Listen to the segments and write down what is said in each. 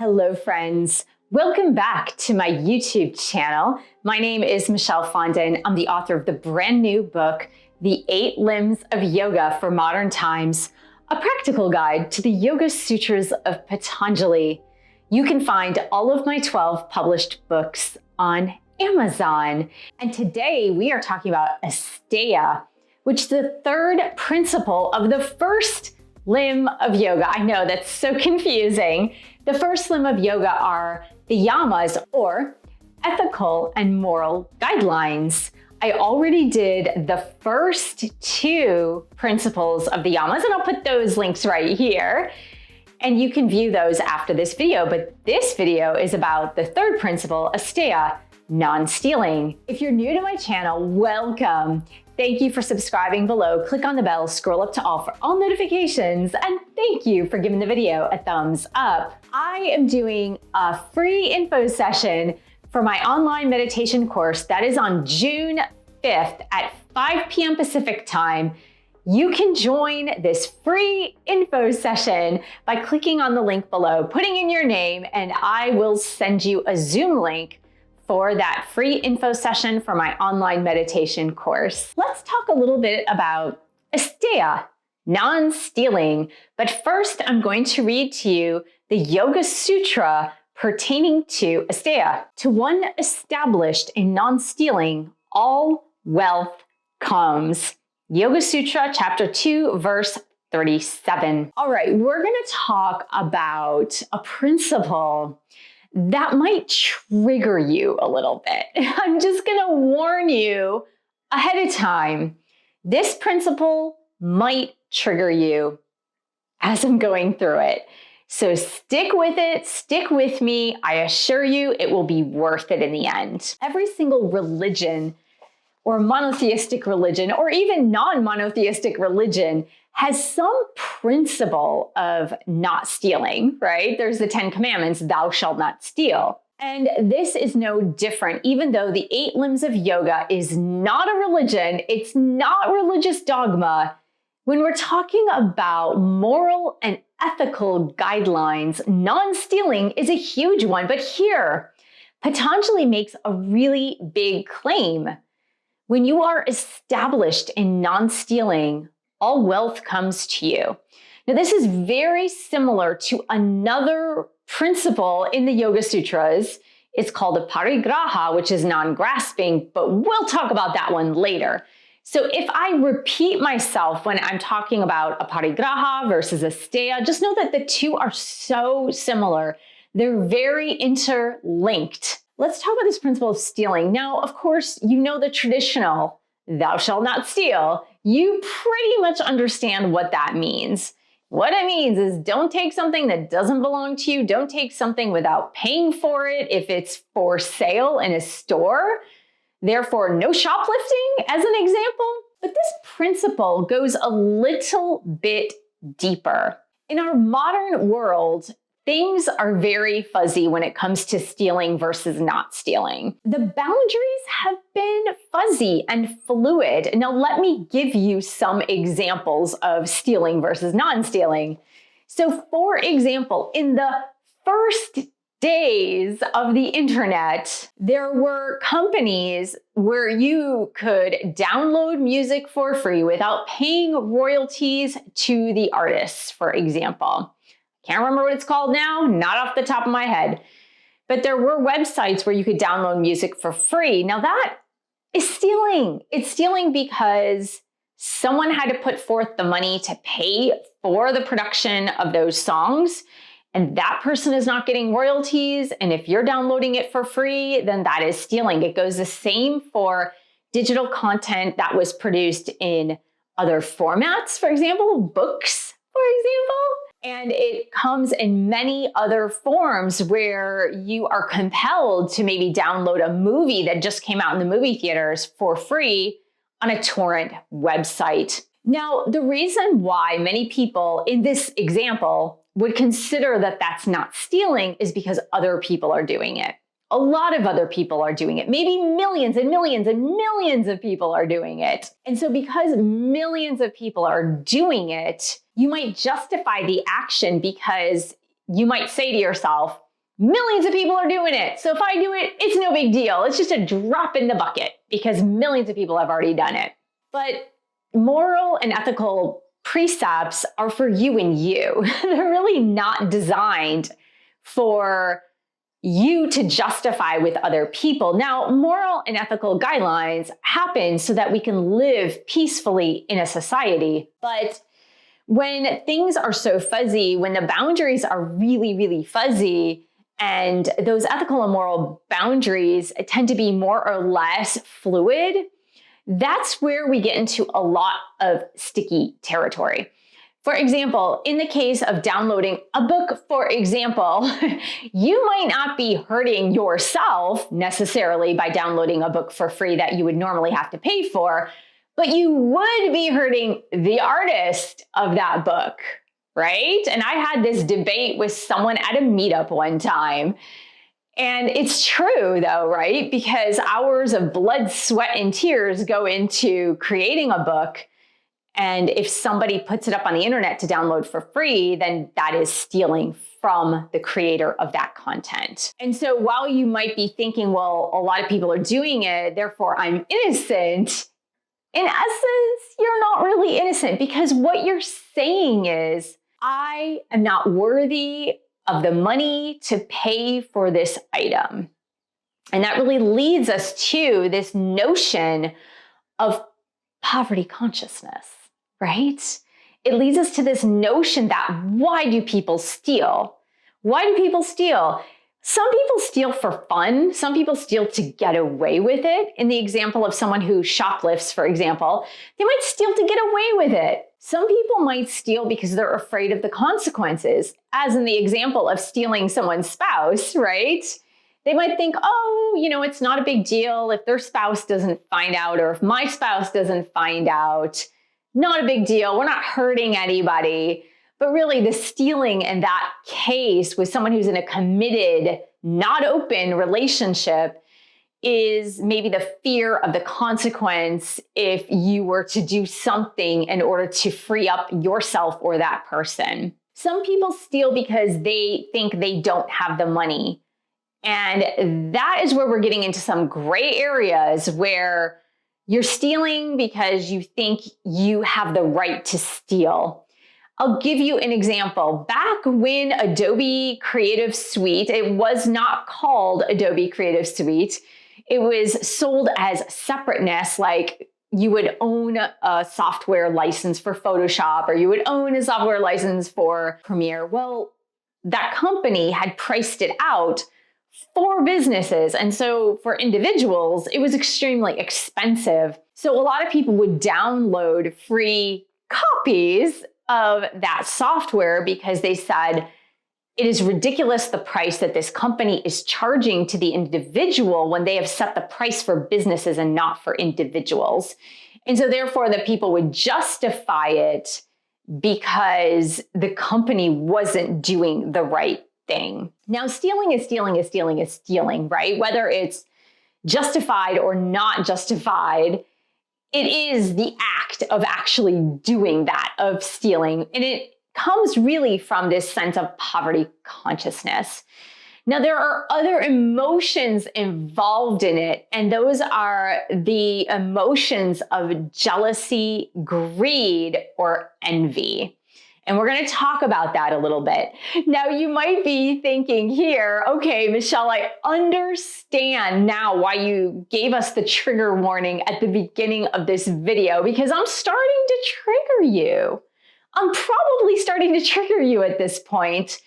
Hello, friends. Welcome back to my YouTube channel. My name is Michelle Fondin. I'm the author of the brand new book, The 8 Limbs of Yoga for Modern Times, a practical guide to the Yoga Sutras of Patanjali. You can find all of my 12 published books on Amazon. And today we are talking about Asteya, which is the third principle of the first limb of yoga. I know that's so confusing. The first limb of yoga are the Yamas, or ethical and moral guidelines. I already did the first 2 principles of the Yamas, and I'll put those links right here. And you can view those after this video, but this video is about the third principle, Asteya, non-stealing. If you're new to my channel, welcome. Thank you for subscribing below. Click on the bell, scroll up to all for all notifications, and thank you for giving the video a thumbs up. I am doing a free info session for my online meditation course that is on June 5th at 5 p.m. Pacific time. You can join this free info session by clicking on the link below, putting in your name, and I will send you a Zoom link for that free info session for my online meditation course. Let's talk a little bit about Asteya, non-stealing. But first, I'm going to read to you the Yoga Sutra pertaining to Asteya. To one established in non-stealing, all wealth comes. Yoga Sutra, chapter 2, verse 37. All right, we're going to talk about a principle that might trigger you a little bit. I'm just going to warn you ahead of time. This principle might trigger you as I'm going through it. So stick with it, stick with me. I assure you it will be worth it in the end. Every single religion or monotheistic religion, or even non-monotheistic religion, has some principle of not stealing, right? There's the 10 commandments, thou shalt not steal. And this is no different, even though the 8 limbs of yoga is not a religion, it's not religious dogma. When we're talking about moral and ethical guidelines, non-stealing is a huge one. But here, Patanjali makes a really big claim. When you are established in non-stealing, all wealth comes to you. Now, this is very similar to another principle in the Yoga Sutras. It's called Aparigraha, which is non-grasping, but we'll talk about that one later. So if I repeat myself when I'm talking about Aparigraha versus Asteya, just know that the two are so similar. They're very interlinked. Let's talk about this principle of stealing. Now, of course, you know the traditional, thou shalt not steal. You pretty much understand what that means. What it means is don't take something that doesn't belong to you. Don't take something without paying for it if it's for sale in a store. Therefore, no shoplifting as an example. But this principle goes a little bit deeper. In our modern world, things are very fuzzy when it comes to stealing versus not stealing. The boundaries have been fuzzy and fluid. Now, let me give you some examples of stealing versus non-stealing. So, for example, in the first days of the internet, there were companies where you could download music for free without paying royalties to the artists, for example. Can't remember what it's called now, not off the top of my head. But there were websites where you could download music for free. Now that is stealing. It's stealing because someone had to put forth the money to pay for the production of those songs, and that person is not getting royalties. And if you're downloading it for free, then that is stealing. It goes the same for digital content that was produced in other formats, for example, books, for example. And it comes in many other forms where you are compelled to maybe download a movie that just came out in the movie theaters for free on a torrent website. Now, the reason why many people in this example would consider that that's not stealing is because other people are doing it. A lot of other people are doing it. Maybe millions and millions and millions of people are doing it. And so because millions of people are doing it, you might justify the action because you might say to yourself, millions of people are doing it. So if I do it, it's no big deal. It's just a drop in the bucket because millions of people have already done it. But moral and ethical precepts are for you and you. They're really not designed for you to justify with other people. Now, moral and ethical guidelines happen so that we can live peacefully in a society. But when things are so fuzzy, when the boundaries are really, really fuzzy, and those ethical and moral boundaries tend to be more or less fluid, that's where we get into a lot of sticky territory. For example, in the case of downloading a book, for example, you might not be hurting yourself necessarily by downloading a book for free that you would normally have to pay for, but you would be hurting the artist of that book, right? And I had this debate with someone at a meetup one time. And it's true though, right? Because hours of blood, sweat, and tears go into creating a book. And if somebody puts it up on the internet to download for free, then that is stealing from the creator of that content. And so while you might be thinking, well, a lot of people are doing it, therefore I'm innocent, in essence, you're not really innocent, because what you're saying is, I am not worthy of the money to pay for this item. And that really leads us to this notion of poverty consciousness, right? It leads us to this notion that why do people steal? Why do people steal? Some people steal for fun. Some people steal to get away with it. In the example of someone who shoplifts, for example, they might steal to get away with it. Some people might steal because they're afraid of the consequences, as in the example of stealing someone's spouse, right? They might think, oh, it's not a big deal if their spouse doesn't find out, or if my spouse doesn't find out, not a big deal. We're not hurting anybody. But really, the stealing in that case with someone who's in a committed, not open relationship is maybe the fear of the consequence if you were to do something in order to free up yourself or that person. Some people steal because they think they don't have the money. And that is where we're getting into some gray areas where you're stealing because you think you have the right to steal. I'll give you an example. Back when Adobe Creative Suite, it was not called Adobe Creative Suite. It was sold as separateness, like you would own a software license for Photoshop, or you would own a software license for Premiere. Well, that company had priced it out for businesses. And so for individuals, it was extremely expensive. So a lot of people would download free copies of that software because they said, it is ridiculous the price that this company is charging to the individual when they have set the price for businesses and not for individuals. And so therefore the people would justify it because the company wasn't doing the right thing. Now, stealing is stealing is stealing is stealing, right? Whether it's justified or not justified, it is the act of actually doing that, of stealing. And it comes really from this sense of poverty consciousness. Now, there are other emotions involved in it, and those are the emotions of jealousy, greed, or envy. And we're going to talk about that a little bit. Now, you might be thinking here, okay, Michelle, I understand now why you gave us the trigger warning at the beginning of this video, because I'm starting to trigger you. I'm probably starting to trigger you at this point.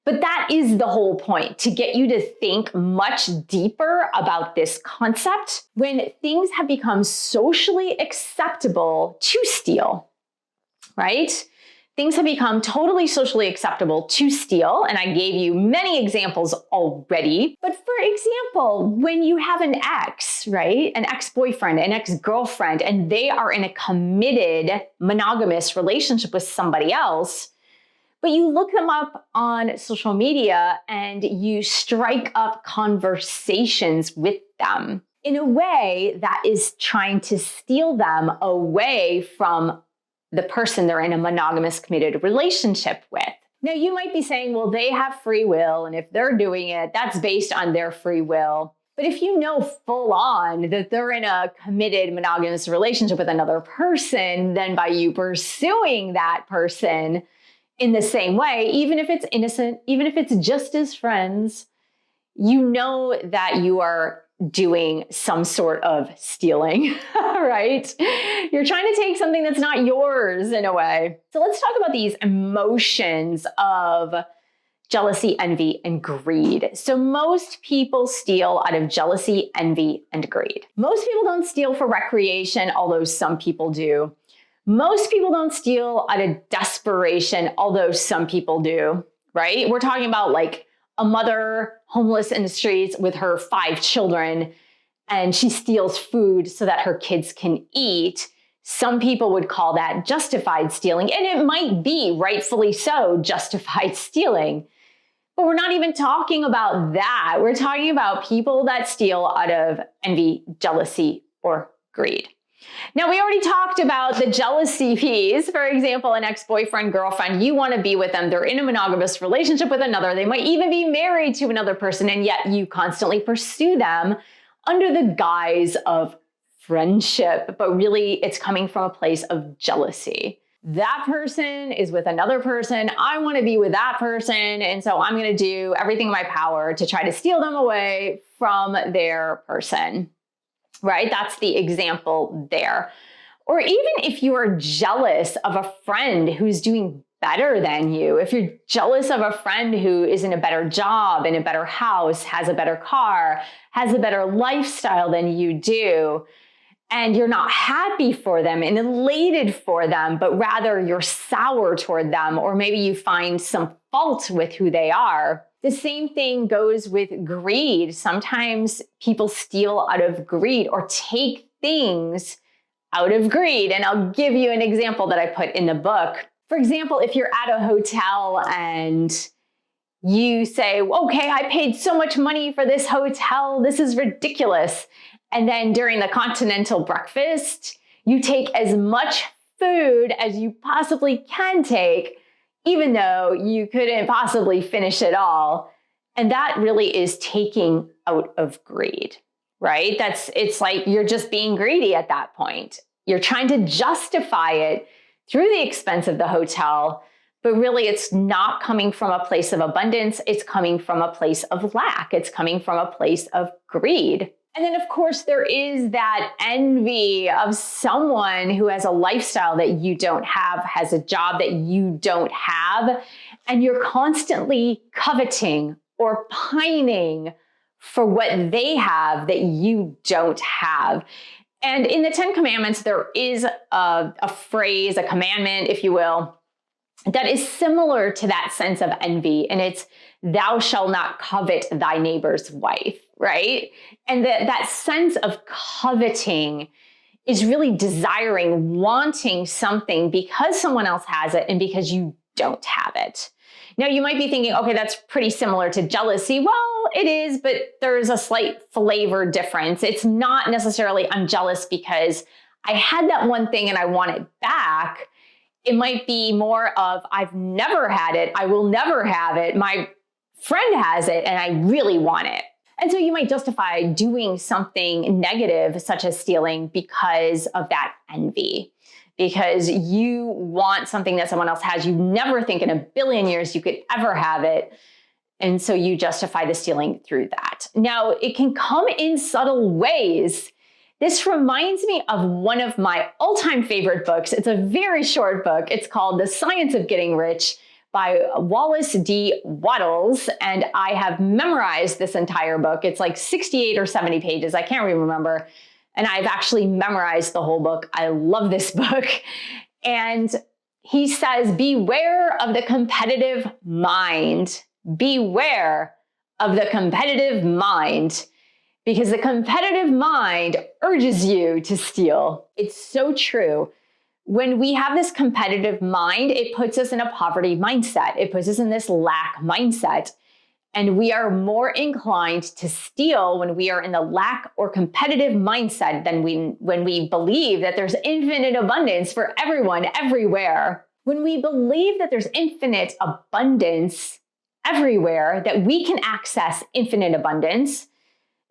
But that is the whole point, to get you to think much deeper about this concept when things have become socially acceptable to steal, right? Things have become totally socially acceptable to steal, and I gave you many examples already. But for example, when you have an ex, right? An ex-boyfriend, an ex-girlfriend, and they are in a committed monogamous relationship with somebody else, but you look them up on social media and you strike up conversations with them in a way that is trying to steal them away from the person they're in a monogamous committed relationship with. Now, you might be saying, well, they have free will, and if they're doing it, that's based on their free will. But if you know full on that they're in a committed monogamous relationship with another person, then by you pursuing that person in the same way, even if it's innocent, even if it's just as friends, you know that you are doing some sort of stealing, right? You're trying to take something that's not yours in a way. So let's talk about these emotions of jealousy, envy, and greed. So most people steal out of jealousy, envy, and greed. Most people don't steal for recreation, although some people do. Most people don't steal out of desperation, although some people do, right? We're talking about like a mother homeless in the streets with her 5 children, and she steals food so that her kids can eat. Some people would call that justified stealing, and it might be, rightfully so, justified stealing. But we're not even talking about that. We're talking about people that steal out of envy, jealousy, or greed. Now, we already talked about the jealousy piece. For example, an ex-boyfriend, girlfriend, you want to be with them. They're in a monogamous relationship with another. They might even be married to another person, and yet you constantly pursue them under the guise of friendship. But really, it's coming from a place of jealousy. That person is with another person. I want to be with that person. And so I'm going to do everything in my power to try to steal them away from their person, right? That's the example there. Or even if you are jealous of a friend who's doing better than you, if you're jealous of a friend who is in a better job, in a better house, has a better car, has a better lifestyle than you do, and you're not happy for them and elated for them, but rather you're sour toward them, or maybe you find some fault with who they are. The same thing goes with greed. Sometimes people steal out of greed or take things out of greed. And I'll give you an example that I put in the book. For example, if you're at a hotel and you say, okay, I paid so much money for this hotel, this is ridiculous. And then during the continental breakfast, you take as much food as you possibly can take, even though you couldn't possibly finish it all. And that really is taking out of greed, right? It's like you're just being greedy at that point. You're trying to justify it through the expense of the hotel, but really it's not coming from a place of abundance. It's coming from a place of lack. It's coming from a place of greed. And then, of course, there is that envy of someone who has a lifestyle that you don't have, has a job that you don't have, and you're constantly coveting or pining for what they have that you don't have. And in the 10 Commandments, there is a phrase, a commandment, if you will, that is similar to that sense of envy. And it's, thou shalt not covet thy neighbor's wife, right? And that sense of coveting is really desiring, wanting something because someone else has it and because you don't have it. Now, you might be thinking, okay, that's pretty similar to jealousy. Well, it is, but there's a slight flavor difference. It's not necessarily I'm jealous because I had that one thing and I want it back. It might be more of I've never had it. I will never have it. My friend has it and I really want it. And so you might justify doing something negative, such as stealing, because of that envy, because you want something that someone else has. You never think in a billion years you could ever have it. And so you justify the stealing through that. Now, it can come in subtle ways. This reminds me of one of my all-time favorite books. It's a very short book. It's called The Science of Getting Rich by Wallace D. Wattles. And I have memorized this entire book. It's like 68 or 70 pages. I can't really remember. And I've actually memorized the whole book. I love this book. And he says, beware of the competitive mind. Beware of the competitive mind. Because the competitive mind urges you to steal. It's so true. When we have this competitive mind, it puts us in a poverty mindset. It puts us in this lack mindset. And we are more inclined to steal when we are in the lack or competitive mindset than when we believe that there's infinite abundance for everyone, everywhere. When we believe that there's infinite abundance everywhere, that we can access infinite abundance,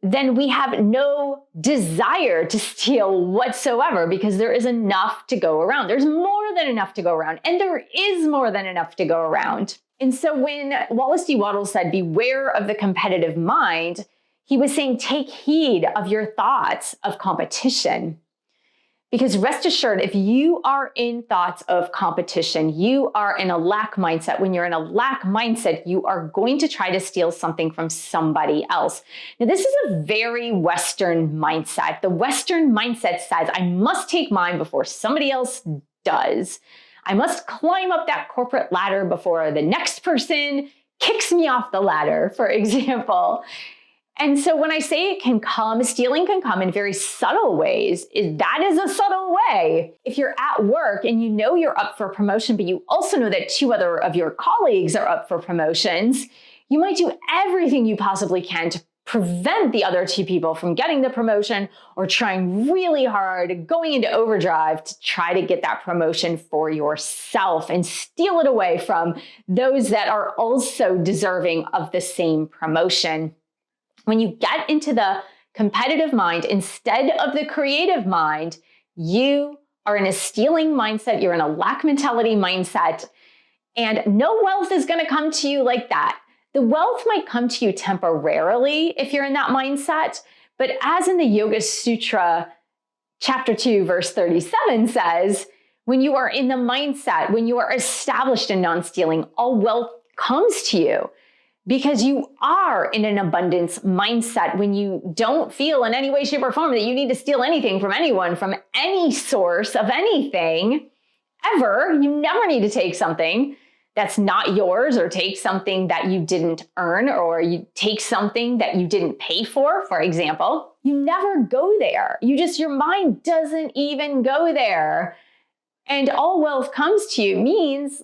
then we have no desire to steal whatsoever because there is enough to go around. There's more than enough to go around, and there is more than enough to go around. And so when Wallace D. Wattles said, beware of the competitive mind, he was saying, take heed of your thoughts of competition. Because rest assured, if you are in thoughts of competition, you are in a lack mindset. When you're in a lack mindset, you are going to try to steal something from somebody else. Now, this is a very Western mindset. The Western mindset says, I must take mine before somebody else does. I must climb up that corporate ladder before the next person kicks me off the ladder, for example. And so when I say stealing can come in very subtle ways, that is a subtle way. If you're at work and you know you're up for promotion, but you also know that 2 other of your colleagues are up for promotions, you might do everything you possibly can to prevent the other 2 people from getting the promotion, or trying really hard, going into overdrive to try to get that promotion for yourself and steal it away from those that are also deserving of the same promotion. When you get into the competitive mind instead of the creative mind, you are in a stealing mindset, you're in a lack mentality mindset, and no wealth is going to come to you like that. The wealth might come to you temporarily if you're in that mindset, but as in the Yoga Sutra, chapter 2, verse 37 says, when you are in the mindset, when you are established in non-stealing, all wealth comes to you. Because you are in an abundance mindset when you don't feel in any way, shape, or form that you need to steal anything from anyone, from any source of anything, ever. You never need to take something that's not yours, or take something that you didn't earn, or you take something that you didn't pay for example. You never go there. Your mind doesn't even go there. And all wealth comes to you means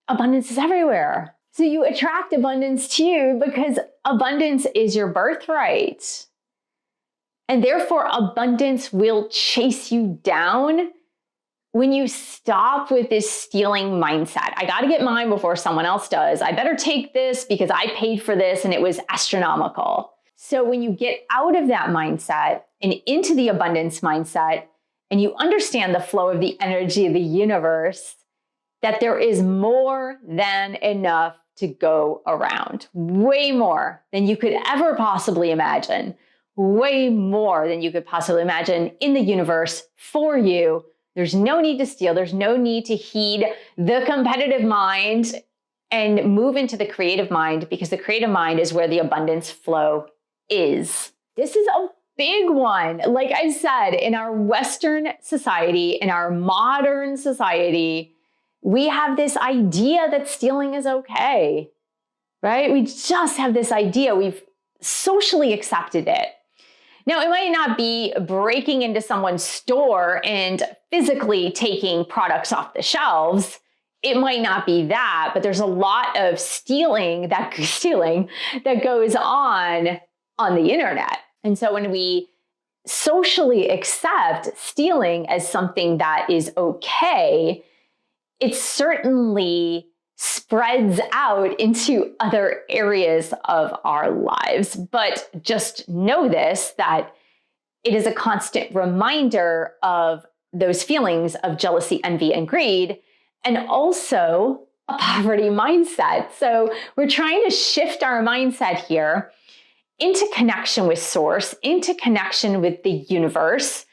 abundance is everywhere. So you attract abundance to you because abundance is your birthright. And therefore, abundance will chase you down when you stop with this stealing mindset. I got to get mine before someone else does. I better take this because I paid for this and it was astronomical. So when you get out of that mindset and into the abundance mindset, and you understand the flow of the energy of the universe, that there is more than enough to go around, way more than you could ever possibly imagine, way more than you could possibly imagine in the universe for you. There's no need to steal. There's no need to heed the competitive mind and move into the creative mind, because the creative mind is where the abundance flow is. This is a big one. Like I said, in our Western society, in our modern society, we have this idea that stealing is okay, right? We just have this idea. We've socially accepted it. Now, it might not be breaking into someone's store and physically taking products off the shelves. It might not be that, but there's a lot of stealing that goes on the internet. And so when we socially accept stealing as something that is okay, it certainly spreads out into other areas of our lives. But just know this, that it is a constant reminder of those feelings of jealousy, envy, and greed, and also a poverty mindset. So we're trying to shift our mindset here into connection with source, into connection with the universe,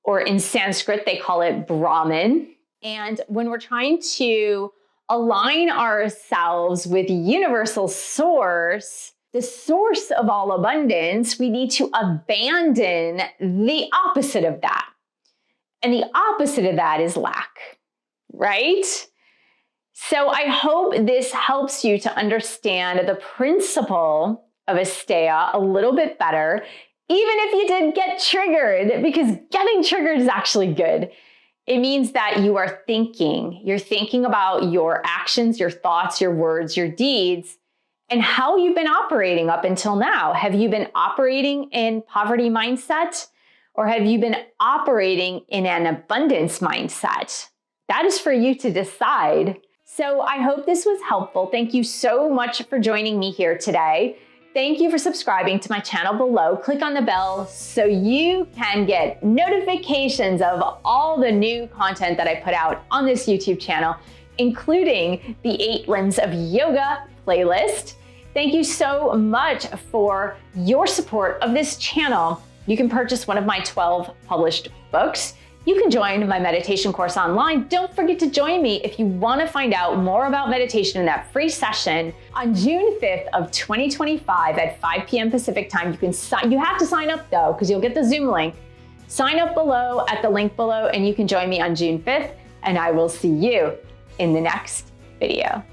or in Sanskrit, they call it Brahman. And when we're trying to align ourselves with universal source, the source of all abundance, we need to abandon the opposite of that. And the opposite of that is lack, right? So I hope this helps you to understand the principle of Asteya a little bit better, even if you did get triggered, because getting triggered is actually good. It means that you are thinking. You're thinking about your actions, your thoughts, your words, your deeds, and how you've been operating up until now. Have you been operating in poverty mindset, or have you been operating in an abundance mindset? That is for you to decide. So I hope this was helpful. Thank you so much for joining me here today. Thank you for subscribing to my channel below. Click on the bell so you can get notifications of all the new content that I put out on this YouTube channel, including the 8 Limbs of Yoga playlist. Thank you so much for your support of this channel. You can purchase one of my 12 published books. You can join my meditation course online. Don't forget to join me if you want to find out more about meditation in that free session on June 5th of 2025 at 5 p.m. Pacific time. You have to sign up though, because you'll get the Zoom link. Sign up below at the link below and you can join me on June 5th, and I will see you in the next video.